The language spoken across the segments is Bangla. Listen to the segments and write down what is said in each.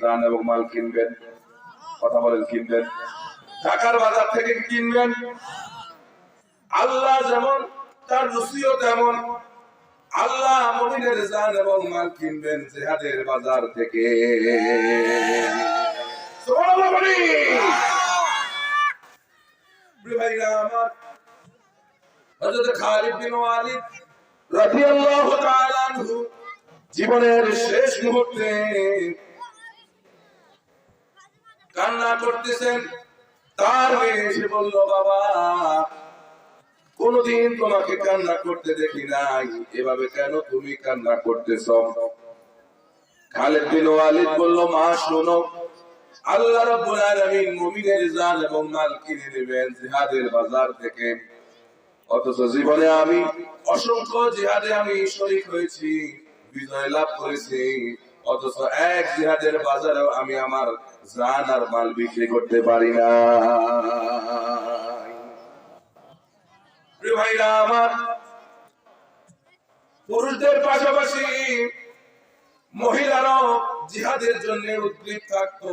জান এবং মাল কিনবেন? কথা বলেন, কিনবেন? ঢাকার বাজার থেকে কিনবেন? আল্লাহ যেমন তার রুচিও তেমন। আল্লাহ মুমিনের জান এবং মাল কিনবেন জিহাদের বাজার থেকে। সুবহানাল্লাহ বলি। ভাইরা আমার, হযরত খালিদ বিন ওয়ালিদ রাদিয়াল্লাহু তাআলা আনহু জীবনের শেষ মুহূর্তে কান্না করতেছেন। তার মেয়ে এসে বলল, বাবা কোনদিন তোমাকে কান্না করতে দেখি নাই, এভাবে কেন তুমি কান্না করতেছো? খালিদ বিন ওয়ালিদ বলল, মা শোনো, আল্লাহ রাব্বুল আলামিন মুমিনের জান এবং মাল কিনে নেবেন জিহাদের বাজার থেকে। অথচ জীবনে আমি অসংখ্য জিহাদে আমি শরীক হয়েছি, বিজয় লাভ করেছি, অথচ এক জিহাদের বাজারেও আমি আমার জান আর মাল বিক্রি করতে পারি না। ভাইরা আমার, পুরুষদের পাশাপাশি মহিলারাও জিহাদের জন্য উদ্গ্রীব থাকতো।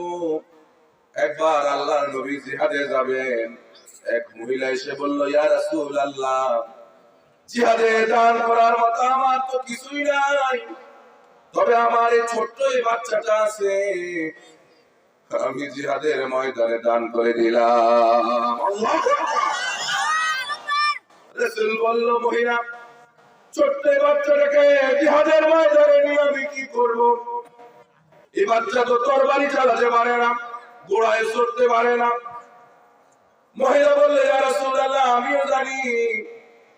একবার আল্লাহর নবী জিহাদে যাবেন, এক মহিলা এসে বলল, ইয়া রাসূলুল্লাহ, জিহাদে দান করার মতো আমার তো কিছুই নাই, তবে আমার এই ছোট্ট এই বাচ্চাটা আছে, আমি জিহাদের ময়দানে দান করে দিলাম। আল্লাহু আকবার। রাসূল বলল, মহিলা, ছোট্ট এই বাচ্চাটাকে জিহাদের ময়দানে নিয়ে আমি কি করব? এই বাচ্চা তো তরবারি চালাতে পারে না, ঘোড়ায় চড়তে পারে না। মহিলা বললে, ইয়া রাসূলুল্লাহ, আমিও জানি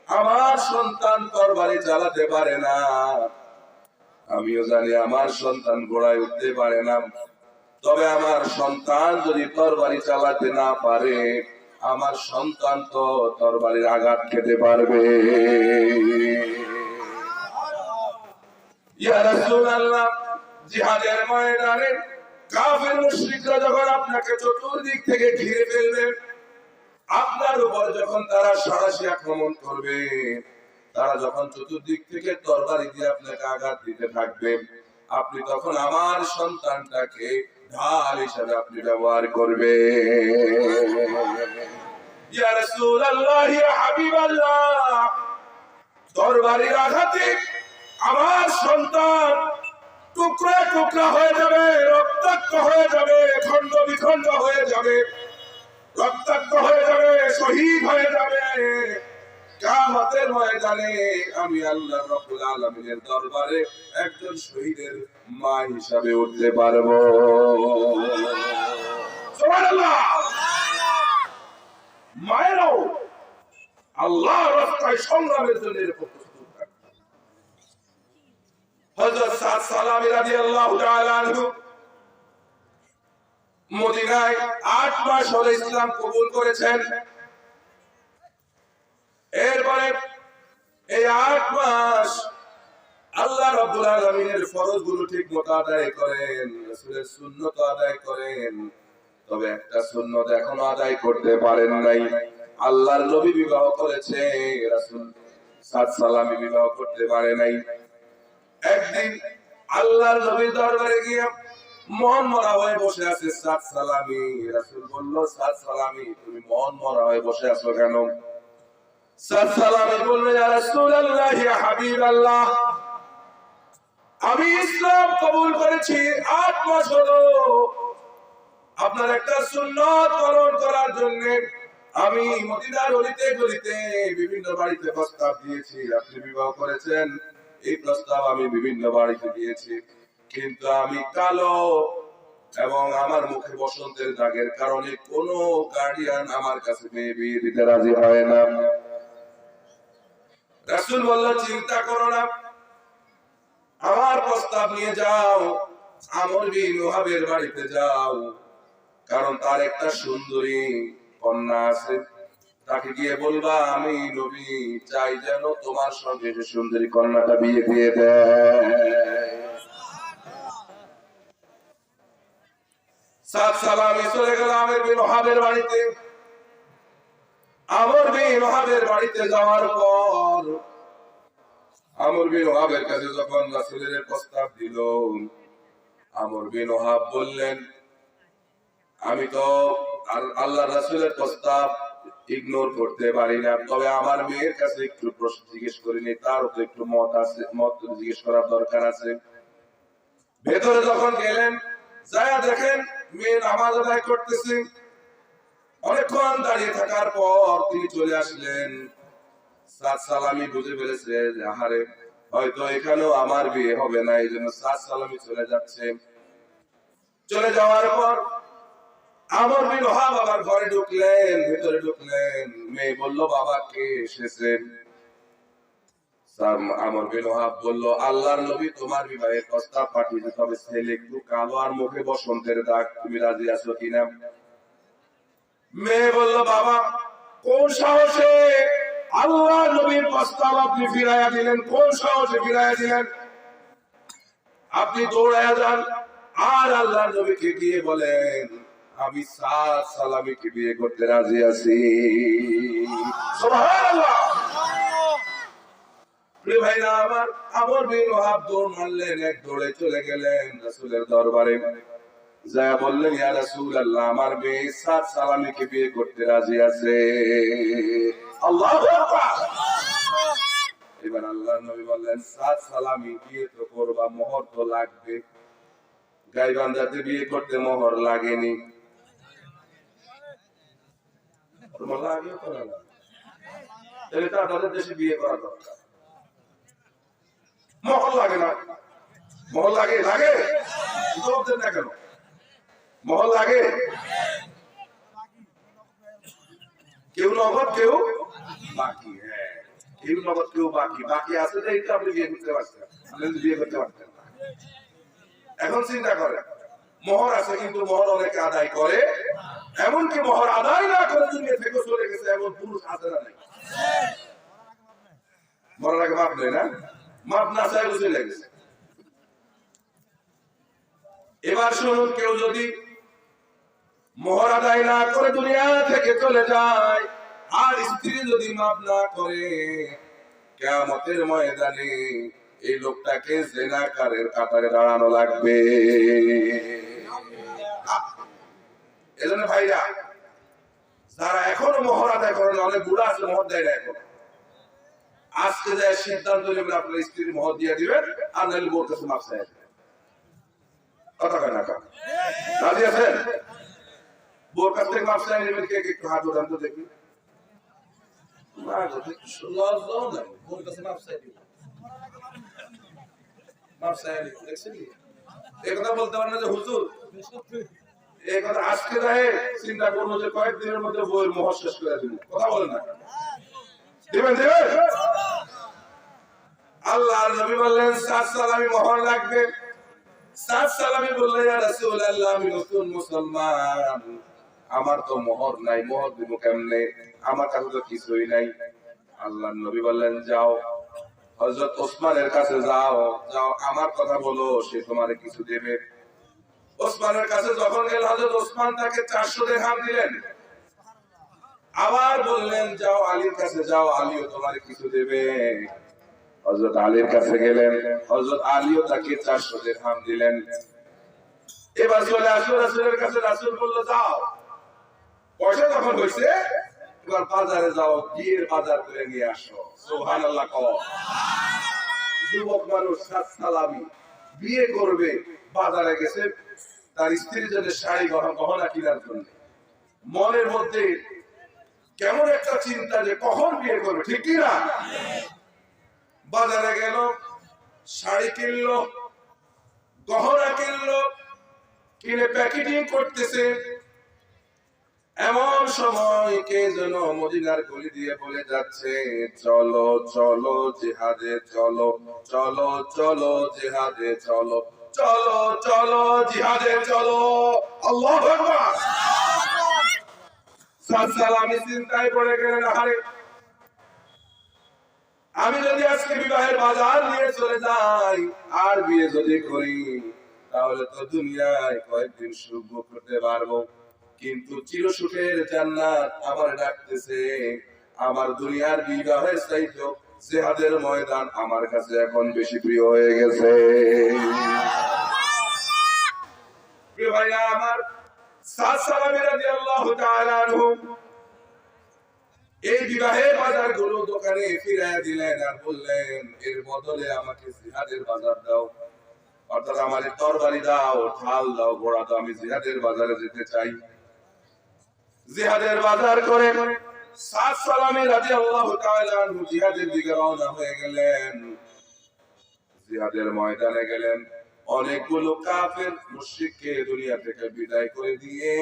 আমার সন্তান তরবারি চালাতে পারে না, আমিও জানি আমার সন্তান ঘোড়ায় উঠতে পারে না, তবে আমার সন্তান যদি তরবারি চালাতে না পারে, আমার সন্তান তো তরবারির আঘাত খেতে পারবে। ইয়া রাসূলুল্লাহ, জিহাদের ময়দানে কাফের মুশরিকরা যখন আপনাকে চতুর্দিক থেকে ঘিরে ফেলবে, আপনার উপর যখন তারা সরাসরি আক্রমণ করবে, তারা যখন চতুর্দিক থেকে তরবারি দিয়ে আপনাকে আঘাত দিতে থাকবে, আপনি তখন আমার সন্তানটাকে ঢাল হিসাবে আপনি ব্যবহার করবে। ইয়া রাসূলুল্লাহ, ইয়া হাবিবাল্লাহ, তরবারির আঘাতে আমার সন্তান টুকরা টুকরা হয়ে যাবে, রক্তাক্ত হয়ে যাবে, খন্ড বিখন্ড হয়ে যাবে, রক্তাক্ত হয়ে যাবে, শহীদ হয়ে যাবে। কিয়ামতের ময়দানে আমি আল্লাহ রাব্বুল আলামিনের দরবারে একজন শহীদের মা হিসাবে উঠতে পারবো। সুবহানাল্লাহ। মায়েরাও আল্লাহর রাস্তায় সংগ্রামের জন্য এরকম প্রস্তুত থাকবে। হযরত সাদ সালামী রাদিয়াল্লাহু তাআলা আনহু মদিনায় 8 মাস হলো ইসলাম কবুল করেছেন। এরপরে এই 8 মাস আল্লাহ রাব্বুল আলামিনের ফরজগুলো ঠিকমতো আদায় করেন, রাসূলের সুন্নাত আদায় করেন, তবে একটা সুন্নাত এখনো আদায় করতে পারেন নাই। আল্লাহর নবী বিবাহ করেছে, রাসূল সাদ সালামী বিবাহ করতে পারে নাই। একদিন আল্লাহর নবীর দরবারে গিয়ে মন মরা হয়ে বসে আছে সাদ সালামী। রাসূল বলল, সাদ সালামী, তুমি মন মরা হয়ে বসে আছো কেন? সাদ সালামী বলল, ইয়া রাসূলুল্লাহ, ইয়া হাবিবাল্লাহ, আমি ইসলাম কবুল করেছি 8 মাস হলো, আপনার একটা সুন্নাত পালন করার জন্য আমি মদিনার অলিতে গলিতে বিভিন্ন বাড়িতে প্রস্তাব দিয়েছি। আপনি বিবাহ করেছেন, এই প্রস্তাব আমি বিভিন্ন বাড়িতে দিয়েছি, কিন্তু আমি কালো এবং আমার মুখে বসন্তের দাগের কারণে কোন গার্ডিয়ান আমার কাছে মেয়ে বিয়ে দিতে রাজি হয় না। রাসূল বলল, চিন্তা করো না, আমার প্রস্তাব নিয়ে যাও, আমর বিন ওহাবের বাড়িতে যাও, কারণ তার একটা সুন্দরী কন্যা আছে, তাকে গিয়ে বলবা আমি নবী চাই যেন তোমার সঙ্গে যে সুন্দরী কন্যাটা বিয়ে দিয়ে দেয়। সাদ সালামী চলে গেল আমর বিন ওহাবের বাড়িতে। আমর বিন ওহাবের বাড়িতে যাওয়ার পর আমর বিন ওহাবের কাছে যখন রাসূলের প্রস্তাব দিল, আমর বিন ওয়াহাব বললেন, আমি তো আল্লাহ রাসূলের প্রস্তাব ইগনোর করতে পারি না, তবে আমার মেয়ের কাছে একটু প্রশ্ন জিজ্ঞেস করিনি, তার তো একটু মত জিজ্ঞেস করার দরকার আছে। ভেতরে যখন গেলেন, যায় দেখেন মেয়ে নামাজ আদায় করতেছে। অনেকক্ষণ দাঁড়িয়ে থাকার পর তিনি চলে আসলেন। সাদ সালামি বুঝে ফেলেছে যে আহারে হয়তো এখানেও আমার বিয়ে হবে না, এই জন্য সাদ সালামি চলে যাচ্ছে। চলে যাওয়ার পর আমর বিন ওয়াহাব আবার ঘরে ঢুকলেন, ভেতরে ঢুকলেন। মেয়ে বলল, বাবা কে এসেছেন? আমর বিন ওয়াহাব বলল, আল্লাহর নবী তোমার বিবাহের প্রস্তাব পাঠিয়েছে, তবে ছেলে একটু কালো আর মুখে বসন্তের দাগ, তুমি রাজি আছো কিনা? মেয়ে বলল, বাবা কোন সাহসে আল্লাহর নবীর প্রস্তাব আপনি ফিরাইয়া দিলেন? কোন সাহসে ফিরাইয়া দিলেন? আপনি দৌড়াইয়া যান আর আল্লাহর নবীকে গিয়ে বলেন, আমি সাদ সালামিকে বিয়ে করতে রাজি আছি। সুবহানাল্লাহ। প্রিয় ভাইরা আমার, আমর বিন ওয়াহাব দৌড় মারলেন, এক দৌড়ে চলে গেলেন রাসূলের দরবারে। যা বললেন, ইয়া রাসূলুল্লাহ, আমার মেয়ে সাদ সালামিকে বিয়ে করতে রাজি আছে। আল্লাহু আকবার। এবার আল্লাহর নবী বললেন, সাদ সালামি বিয়ে তো করবা, মোহর তো লাগবে। গাইবান্ধাতে বিয়ে করতে মোহর লাগেনি। আপনাদের দেশে বিয়ে করা দরকার। মোহর লাগে না? মোহর লাগে? লাগে না কেন? মোহর লাগে। কেউ নগদ, কেউ বাকি। হ্যাঁ, কেউ নগদ, কেউ বাকি। বাকি আছে যে এইটা আপনি বিয়ে করতে পারছেন, বিয়ে করতে পারতেন না। এখন চিন্তা করেন, মোহর আছে কিন্তু মোহর অনেকে আদায় করে, এমনকি মোহর আদায় না করে দুনিয়া থেকে চলে গেছে এমন পুরুষ আছে না? নাই? মরার আগে মাপ নেই না, মাপ না চাই বুঝে লেগেছে। এবার শুনুন, কেউ যদি মোহর আদায় না করে দুনিয়া থেকে চলে যায়, আর স্ত্রী যদি মাপ না করে, কিয়ামতের ময়দানে এই লোকটাকে জিনাকারের কাতারে দাঁড়ানো লাগবে। এজন্য ভাইরা, যারা এখনো মোহর আদায় করেন, অনেক বুড়া আছে মোহর দেয় না এখন, আজকে যায় সিদ্ধান্ত নেবেন আপনার স্ত্রীর মোহর দিয়ে দিবেন, আর নাহলে বোর কাছে মাপ চাই। কথা কেন রাজি আছেন? বোর কাছ থেকে মাপ চাই নেবেন। কে একটু হাত উঠান তো দেখি। একথা বলতে পারেন না যে হুজুর, এই কথা আজকে যায় চিন্তা করবো যে কয়েকদিনের মধ্যে বইয়ের মোহর শেষ করে দিব। কথা বলেন না, দিবেন দিবেন। আল্লাহ নবী বললেন, সাদ সালামি মোহর লাগবে। সাদ সালামি বললেন, ইয়া রাসূলুল্লাহ, আমি নতুন মুসলমান, আমার তো মোহর নাই, মোহর দিব কেমনে? আমার কাছে তো কিছুই নাই। আল্লাহ নবী বললেন, যাও হযরত ওসমানের কাছে যাও, যাও আমার কথা বলো, সে তোমারে কিছু দেবে। ওসমানের কাছে যখন গেল, হযরত ওসমান তাকে 400 দিরহাম দিলেন। আবার বললেন, যাও আলীর কাছে যাও, আলীও তোমারে কিছু দেবে। হযরত আলীর কাছে গেলেন, হযরত আলীও তাকে 400 দিরহাম দিলেন। এবার চলে আসলো রাসূলের কাছে। রাসূল বলল, যাও, পয়সা যখন হইছে এবার বাজারে যাও, বিয়ের বাজার করে নিয়ে আসো। সুবহানাল্লাহ। যুবক মানুষ সাদ সালামি বিয়ে করবে, বাজারে গেছে তার স্ত্রীর জন্য শাড়ি গহনা কেনার জন্য। মনের মধ্যে কেমন একটা চিন্তা যে কখন বিয়ে করবে, ঠিক কি না? বাজারে গেল, শাড়ি কিনলো, গহনা কিনলো, কিনে প্যাকেটিং করতেছে। এমন সময় কে যেন মদিনার গলি দিয়ে বলে যাচ্ছে, চলো চলো জিহাদে চলো, চলো চলো জিহাদে চলো, চলো চলো জিহাদে চলো। আল্লাহু আকবার। সাদ সালামি চিন্তায় পড়ে গেলেন, আরে আমি যদি আজকে বিবাহের বাজার নিয়ে চলে যাই আর বিয়ে যদি করি, তাহলে তো দুনিয়ায় কয়েকদিন সুখ ভোগ করতে পারবো, কিন্তু চিরসুখের জান্নাত আমার ডাকতেছে। আমার দুনিয়ার বিবাহের চাইতে জিহাদের ময়দান আমার কাছে এখন বেশি প্রিয় হয়ে গেছে। প্রিয় ভাইরা আমার, সাদ সালামী রাদিয়াল্লাহু তাআলা আনহু এই বিবাহের বাজারগুলো দোকানে ফিরাইয়া দিলেন আর বললেন, এর বদলে আমাকে জিহাদের বাজার দাও, অর্থাৎ আমার তরবারি দাও, ঢাল দাও, ঘোড়া দাও, আমি জিহাদের বাজারে যেতে চাই। জিহাদের বাজার করে সাদ সালামী রাদিয়াল্লাহু তাআলা আনহু জিহাদের দিকে রওনা হয়ে গেলেন। জিহাদের ময়দানে গেলেন, অনেকগুলো কাফের মুশরিককে দুনিয়া থেকে বিদায় করে দিয়ে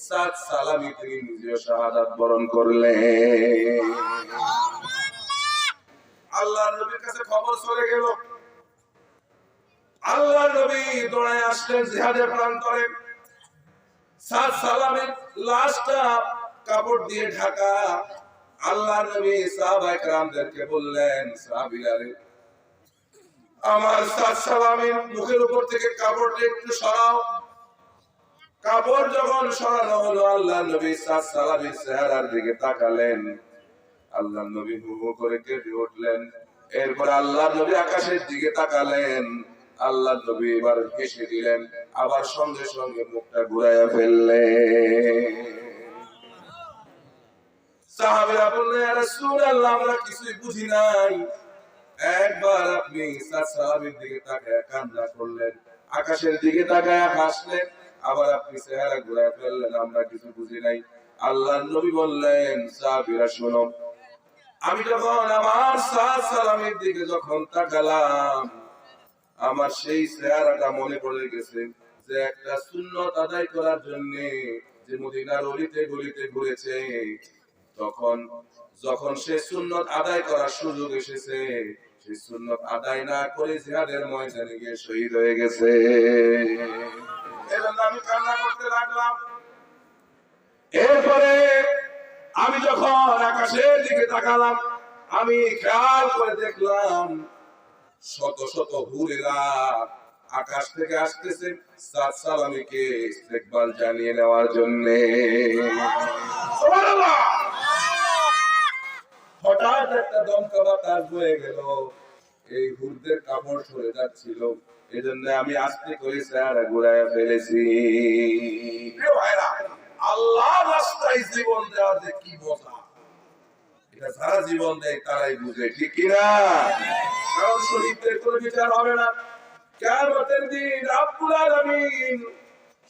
সাদ সালামী তিনি নিজেও শাহাদাত বরণ করলেন। আল্লাহর নবীর কাছে খবর চলে গেল। আল্লাহর নবী দৌড়ায় আসলেন জিহাদের প্রান্তরে। সাদ সালামের লাশটা কাপড় দিয়ে ঢাকা। আল্লাহর নবী সাহাবায়ে কেরামদেরকে বললেন, সাহাবীরা, আমার সাদ সালামের মুখের উপর থেকে কাপড়টা একটু সরাও। কাপড় যখন সরানো হলো, আল্লাহর নবী সাদ সালামের চেহারার দিকে তাকালেন। আল্লাহর নবী হু হু করে কেঁদে উঠলেন। এরপর আল্লাহর নবী আকাশের দিকে তাকালেন। আল্লাহর নবী এবার হেসে দিলেন, আবার সঙ্গে সঙ্গে মুখটা ঘুরাইয়া ফেললেন। সাহাবীরা বললেন, ইয়া রাসূলুল্লাহ, আমরা কিছুই বুঝি নাই। একবার আপনি সাদ সালামের দিকে তাকায় কান্না করলেন, আকাশের দিকে তাকায় হাসলেন, আবার আপনি চেহারা ঘুরায় ফেললেন, আমরা কিছু বুঝি নাই। আল্লাহর নবী বললেন, সাহাবীরা শোনো, আমি যখন আমার সাদ সালামের দিকে যখন তাকালাম, আমার সেই চেহারাটা মনে পড়ে গেছে যে একটা সুন্নত আদায় করার জন্য যে মদিনার অলিতে গলিতে ঘুরেছে, যখন সে সুন্নত আদায় করার সুযোগ এসেছে, সেই সুন্নত আদায় না করে জিহাদের ময়দানে গিয়ে শহীদ হয়ে গেছে। এজন্য আমি কান্না করতে লাগলাম। এরপরে আমি যখন আকাশের দিকে তাকালাম, আমি খেয়াল করে দেখলাম শত শত হুরেরা আকাশ থেকে আসতেছে সাদ সালামীকে ইস্তেকবাল জানিয়ে নেওয়ার জন্য। সুবহানাল্লাহ। হঠাৎ একটা দমকা বাতাস বয়ে গেল, এই হুরদের কাপড় সরে যাচ্ছিল, এজন্য আমি আস্তে করে চেহারা ঘুরাইয়া ফেলেছি। প্রিয় ভাইরা, আল্লাহর রাস্তায় জীবন দেওয়া যে কি মজা, এটা যারা জীবন দেয় তারাই বুঝে, ঠিক কিনা? কারণ শহীদদের কোনো বিচার হবে না। কিয়ামতের দিন রব্বুল আলামিন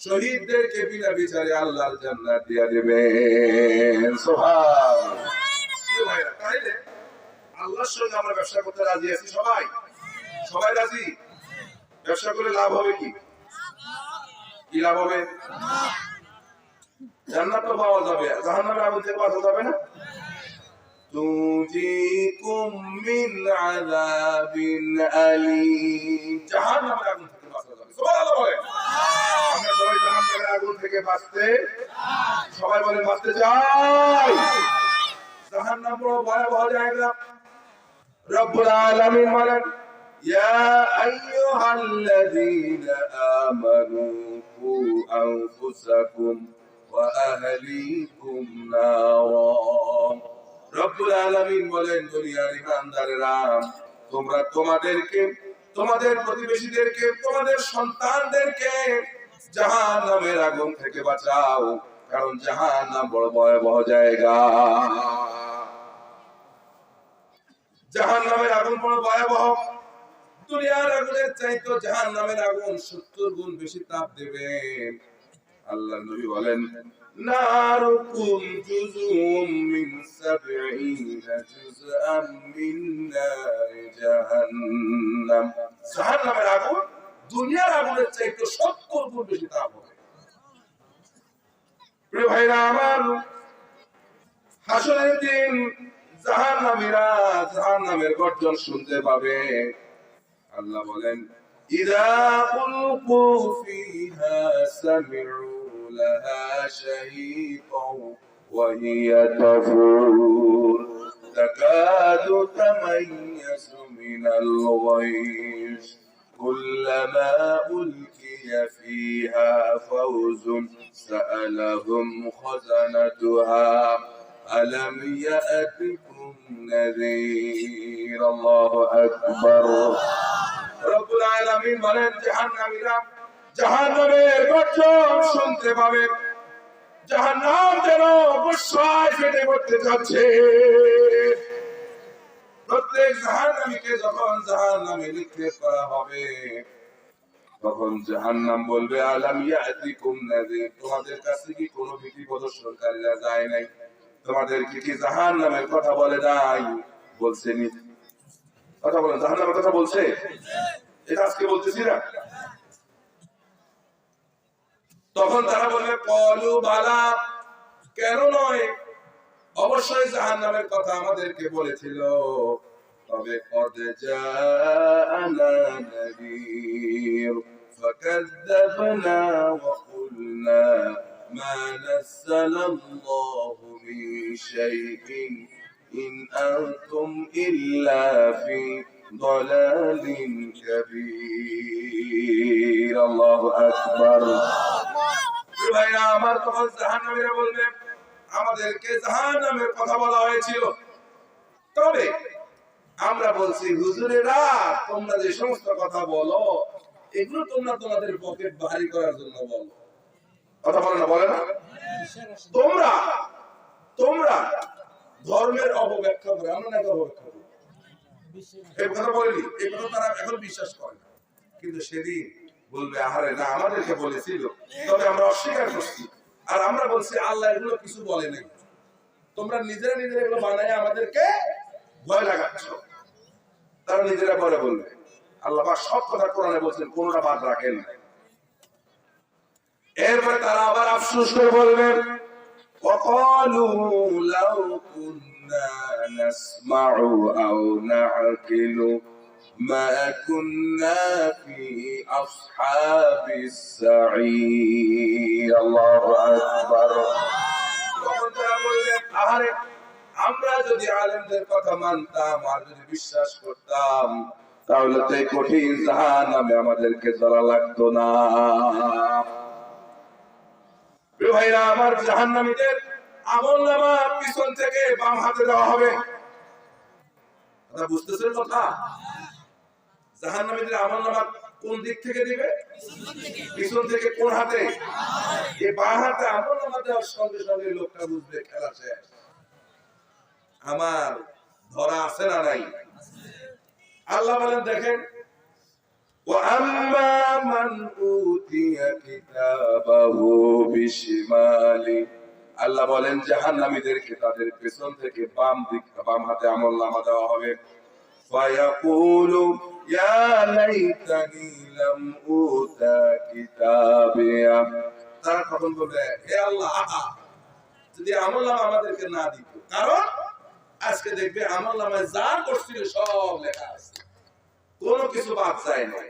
শহীদদেরকে বিনা বিচারে আল্লাহর জান্নাত দিয়ে দিবেন। সুবহানাল্লাহ। ভাইরা, তাইলে আল্লাহর সঙ্গে আমরা ব্যবসা করতে রাজি আছি সবাই? সবাই রাজি? ব্যবসা করে লাভ হবে কি? কি লাভ হবে? জান্নাত তো পাওয়া যাবে, জাহান্নামের আগুন থেকে বাঁচা যাবে না। তুজিকুম মিন আযাবিন আলীম, জাহান্নামের আগুন থেকে বাঁচা যাবে। সুবহানাল্লাহ বলেন। আমরা সবাই জাহান্নামের আগুন থেকে বাঁচতে, সবাই বলেন বাঁচতে চাই। জাহান্নাম বড় ভয়াবহ জায়গা। রব্বুল আলামিন বলেন, ইয়া আইয়ুহাল্লাযীনা আমানু কু আনফুসাকুম ওয়া আহলিকুম নারা। রব্বুল আলামিন বলেন, দুনিয়ার ঈমানদারেরা, তোমরা তোমাদেরকে, তোমাদের প্রতিবেশীদেরকে, তোমাদের সন্তানদেরকে জাহান্নামের আগুন থেকে বাঁচাও, কারণ জাহান্নাম বড় ভয়াবহ জায়গা। জাহান্নামের আগুন বড় ভয়াবহ। দুনিয়ার আগুনের চাইতে জাহান্নামের আগুন 70 গুণ বেশি তাপ দেবে। আল্লাহর নবী বলেন, নারুকুম জুজুম মিন 70 জুজআম মিন নারি জাহান্নাম। জাহান্নামের আগুন দুনিয়ার আগুনের চাইতে 70 গুণ বেশি তাপ হবে। প্রিয় ভাইরা আমার, হাসরের দিন জাহান্নামীরা জাহান্নামের গর্জন শুনতে পাবে। আল্লাহ বলেন, ইযা উলকু ফিহা সামিউ লাহা শাহীকাও ওয়া হিয়া তাফুর তাকাদু তামাইয়াজু মিনাল গায়জ কুল্লামা উলকিয়া ফিহা ফাওজুন সাআলাহুম খাযানাতুহা আলাম ইয়াতিকুম নাযীর। আল্লাহু আকবার। রব্বুল আলামিন বলেন, জাহান্নামীরা জাহান্নামের গর্জন শুনতে পাবে, জাহান্নাম যেন অবশ্যই ফেটে পড়তে যাচ্ছে। প্রত্যেক জাহান্নামীকে যখন জাহান্নামে নিক্ষেপ করা হবে, তখন জাহান্নাম বলবে আলাম ইয়াতিকুম নাযীর, তোমাদের কাছে কি কোনো ভীতি প্রদর্শনকারীরা যায় নাই? তোমাদেরকে কি জাহান্নামের কথা বলে নাই? বলছে নি? কথা বলেন, জাহান্নামের কথা বলছে? এটা আজকে বলতেছি না? তখন তারা বলবে কলু বালা, কেন নয়, অবশ্যই জাহান্নামের কথা আমাদেরকে বলেছিল। তবে কদ জাআনা নাযীর ফাকাযযাবনা ওয়া কুলনা মা নাযালাল্লাহু মিন শাইইন ইন আনতুম ইল্লা ফি দালালিন কাবীর। আল্লাহু আকবার। ভাইরা আমার, তখন জাহান্নামীরা বলবে আমাদেরকে জাহান্নামের কথা বলা হয়েছিল, তবে আমরা বলছি হুজুরেরা তোমরা যে সমস্ত কথা বলো এগুলো তোমরা তোমাদের পকেট ভারী করার জন্য বলো। কথা বলে না? বলে না? তোমরা তোমরা ধর্মের অপব্যাখ্যা করে, আমরা নাকি অপব্যাখ্যা করি? এই কথা বলেনি, এই কথা তারা এখন বিশ্বাস করে না। কিন্তু সেদিন বলবে আহারে না, আমাদেরকে বলেছিল, তবে আমরা অস্বীকার করছি। আর আমরা বলছি আল্লাহ এগুলো কিছু বলে নাই, তোমরা নিজেরা নিজেরা এগুলো বানায় আমাদেরকে ভয় লাগাচ্ছ। তারা নিজেরা পরে বলবে। আল্লাহ পাক সব কথা কোরআনে বলছেন, কোনটা বাদ রাখেন না। এরপরে তারা আবার আফসোস করে বলবেন وقالوا لو كنا نسمع أو نعقل ما كنا في أصحاب السعير। الله أكبر। আমরা যদি আলেমদের কথা মানতাম আর যদি বিশ্বাস করতাম, তাহলে তো এই কঠিন জাহান্নামে আমাদেরকে জ্বলা লাগতো না। ভাইরা আমার, জাহান্নামীদের আমলনামা পিছন থেকে বাম হাতে দেওয়া হবে। বুঝতেছেন কথা? জাহান্নামীদের আমলনামা কোন দিক থেকে দিবে? পিছন থেকে। কোন হাতে? এই বাম হাতে আমলনামা দেওয়ার সঙ্গে সঙ্গে লোকটা বুঝবে খেলা শেষ, আমার ধরা আছে না নাই। আল্লাহ বলেন দেখেন, وَأَمَّا مَنْ أُوتِيَ كِتَابَهُ بِشِمَالِهِ, আল্লাহ বলেন জাহান্নামীদেরকে তাদের পেছন থেকে বাম হাতে আমলনামা দেওয়া হবে। فَيَقُولُ يَا لَيْتَنِي لَمْ أُوتَ كِتَابِيَهْ, তারা তখন বলবে হে আল্লাহ, যদি আমলনামা আমাদেরকে না দিত। কারণ আজকে দেখবে আমলনামায় যা করছিল সব লেখা আছে, কোনো কিছু বাদ যায় না।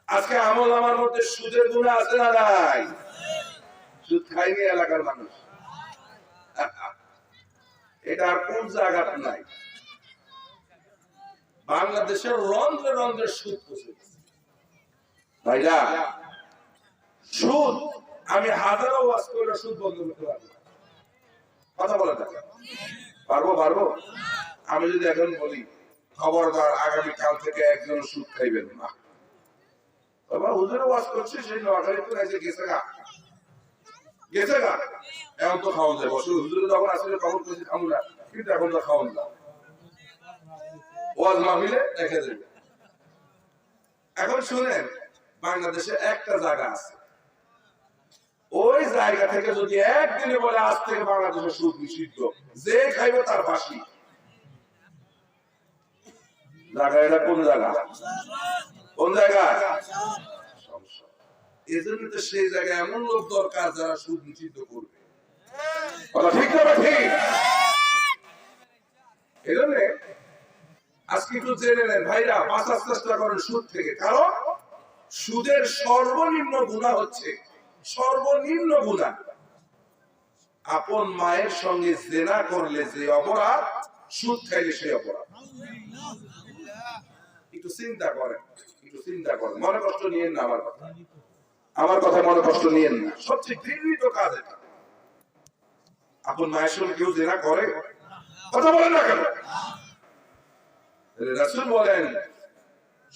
আজকে আমলনামার মধ্যে সুদের গুনাহ আছে না নাই? সুদ খায়নি এলাকার মানুষ, এটা আর কোন জায়গা নাই। বাংলাদেশের রন্ধ্রে রন্ধ্রে সুদ পৌঁছে গেছে। ভাইরা, সুদ আমি হাজারো ওয়াজ করে সুদ বন্ধ করতে পারবো। কথা বলা যায় পারবো? আমি যদি এখন বলি খবরদার আগামী কাল থেকে একজন সুদ খাইবেন না, বাবা হুজুরে ওয়াজ করছে সেই নোয়াখালী তো এসে গেছে গা, এখন তো খাওয়া যায়। বছর হুজুরে যখন আসলে খবর করছি খাবো না, কিন্তু এখন তো খাওয়ান না, ওয়াজ মাহফিলে দেখে দেবে। এখন শুনেন, বাংলাদেশে একটা জায়গা আছে, ওই জায়গা থেকে যদি একদিনে বলে আজ থেকে বাংলাদেশের সুদ নিষিদ্ধ, যে খাইবে তার ফাঁসি। জায়গা এটা কোন জায়গা? কোন জায়গা? এজন্য তো সেই জায়গায় এমন লোক দরকার যারা সুদ নিষিদ্ধ করবে। ঠিক না? ঠিক। এজন্য আজকে একটু জেনে নেন ভাইরা, বাঁচার চেষ্টা করেন সুদ থেকে। কারণ সুদের সর্বনিম্ন গুনাহ হচ্ছে, সর্বনিম্ন গুনাহ আপন মায়ের সঙ্গে জেনা করলে যে অপরাধ, সুদ খাইলে সেই অপরাধ। একটু চিন্তা করেন, মনে কষ্ট নিয়েন না। আমার কথা মনে কষ্ট নিয়েন না। সবচেয়ে ঘৃণিত কাজ এটা। আপন মায়ের সঙ্গে কেউ জেনা করে? কথা বলেন না কেন? রাসূল বলেন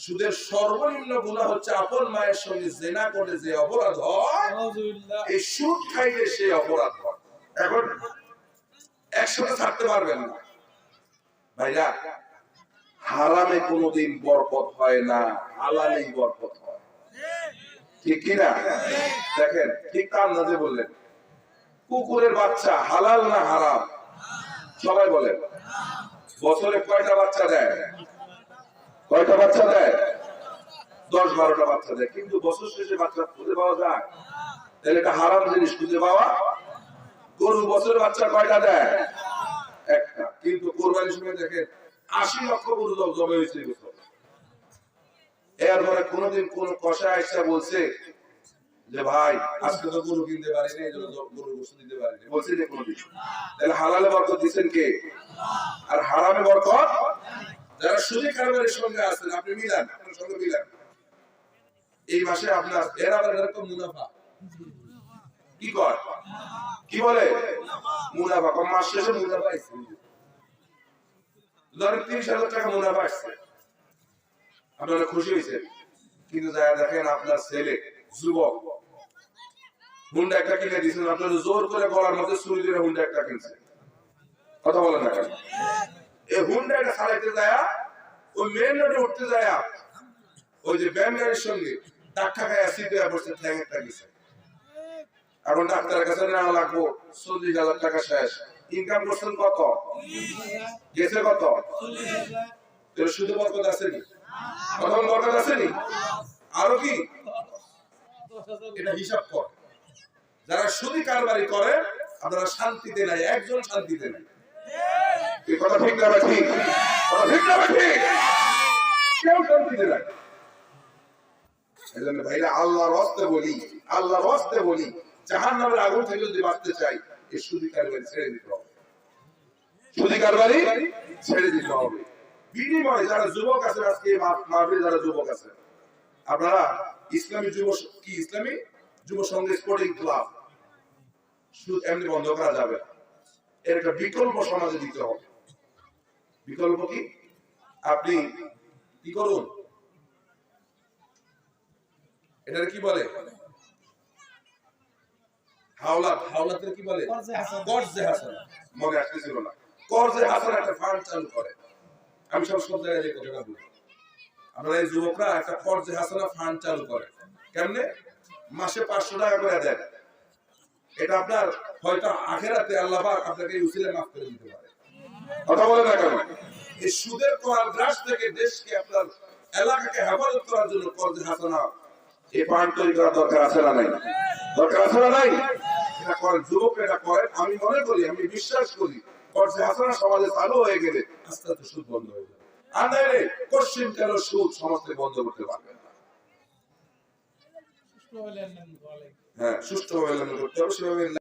সুদের সর্বনিম্ন গুনাহ হচ্ছে আপন মায়ের সঙ্গে জিনা করে যে অপরাধ হয়, এই সুদ খাইলে সে অপরাধ হয়। এখন একসাথে থাকতে পারবেন না ভাইরা। হারামে কোনোদিন বরকত হয় না, হালালেই বরকত হয়, ঠিক কিনা? দেখেন, ঠিক তার না যে বললেন কুকুরের বাচ্চা হালাল না হারাম? সবাই বলেন। বছরে কয়টা বাচ্চা দেয়? কয়টা বাচ্চা দেয়? 10-12টা বাচ্চা দেয়, কিন্তু বছর শেষে বাচ্চা খুঁজে পাওয়া যায়? তাহলে এটা হারাম জিনিস খুঁজে পাওয়া। গরু বছরের বাচ্চা কয়টা দেয়? একটা, কিন্তু কোরবানির সময় দেখেন 80 লক্ষ গরু জমে হয়েছে। এরপরে কোনোদিন কোন কষায় এসে বলছে যে ভাই আজকে তো গরু কিনতে পারিনি, এই জন্য গরু গোশত দিতে পারিনি, বলছে যে কোনোদিন? তাহলে হালালে বরকত দিচ্ছেন কে? আর হারামে বরকত? যারা সুদী কারবারের সঙ্গে আছেন, আপনি মিলান, আপনার সঙ্গে মিলান, এই মাসে আপনার এর আবার এরকম মুনাফা কি কর, কি বলে মুনাফা, কম মাস শেষে মুনাফা আসছে, ধরেন 30,000 টাকা মুনাফা আসছে, আপনারা খুশি হয়েছেন। কিন্তু যারা দেখেন আপনার ছেলে যুবক হুন্ডা একটা কিনে দিয়েছেন, আপনারা জোর করে গলার মধ্যে ছুরি দিয়ে হুন্ডা একটা কিনছে, কথা বলেন না কেন? এই হুন্ডা একটা চালাইতে যায়, ওই মেন রোডে উঠতে যায়, ওই যে ব্যান গাড়ির সঙ্গে ধাক্কা খায় সিটে বসে ঠ্যাং একটা গেছে। এখন ডাক্তারের কাছে নেওয়া লাগবো 40,000 টাকা শেষ। ইনকাম করছেন কত? গেছে কত? শুধু বরকত আসেনি, কথা বল, বরকত আসেনি আরো কি? এটা হিসাব কর। যারা সুদী কারবারি করে আপনারা শান্তিতে নাই, একজন শান্তিতে নাই। এই কথা ঠিক না ঠিক? কথা ঠিক না ঠিক? কেউ শান্তিতে নাই। এজন্য ভাইরা আল্লাহর রাস্তায় বলি, আল্লাহর রাস্তায় বলি, জাহান্নামের আগুন থেকে যদি বাঁচতে চাই, এই সুদী কারবারি ছেড়ে দিতে হবে, সুদী কারবারি ছেড়ে দিতে হবে। বিনিময়ে যারা যুবক আছে, আজকে মাহফিলে যারা যুবক আছে, আপনারা ইসলামী যুব কি ইসলামী যুব সংঘ স্পোর্টিং ক্লাব সুদ এমনি বন্ধ করা যাবে না, এর একটা বিকল্প সমাজে দিতে হবে। বিকল্প কি? আপনি কি করুন, এটার কি বলে, হাওলাত, হাওলাতের কি বলে, কর্জে হাসানা, মনে আসতেছিল না, কর্জে হাসানা একটা ফান্ড চালু করে। আমি সব জায়গায় এই কথাটা বলি, আপনারা এই যুবকরা একটা কর্জে হাসানা ফান্ড চালু করে। কেমনে? মাসে 500 টাকা করে দেন। এটা আপনার হয়তো আখিরাতে আল্লাহ পাক আপনাকে উসিলা মাফ করে দিতে পারে, কথা বলে না কেন? এই সুদের কোয়াল গ্রাস থেকে দেশকে, আপনার এলাকাকে হেফাজত করার জন্য কর্জে হাসানা এই ফান্ড তৈরি করা দরকার আছে না নাই? দরকার আছে না নাই? এটা করেন, যুবকরা এটা করেন। আমি মনে করি, আমি বিশ্বাস করি, কর্জে হাসানা সমাজে চালু হয়ে গেলে আস্তে আস্তে সুদ বন্ধ হয়ে যাবে। আর নাইলে কোশ্চিন কেন সুদ সমাজ থেকে বন্ধ করতে পারবে না। হ্যাঁ, সুষ্ঠুভাবে করতে হবে, সেভাবে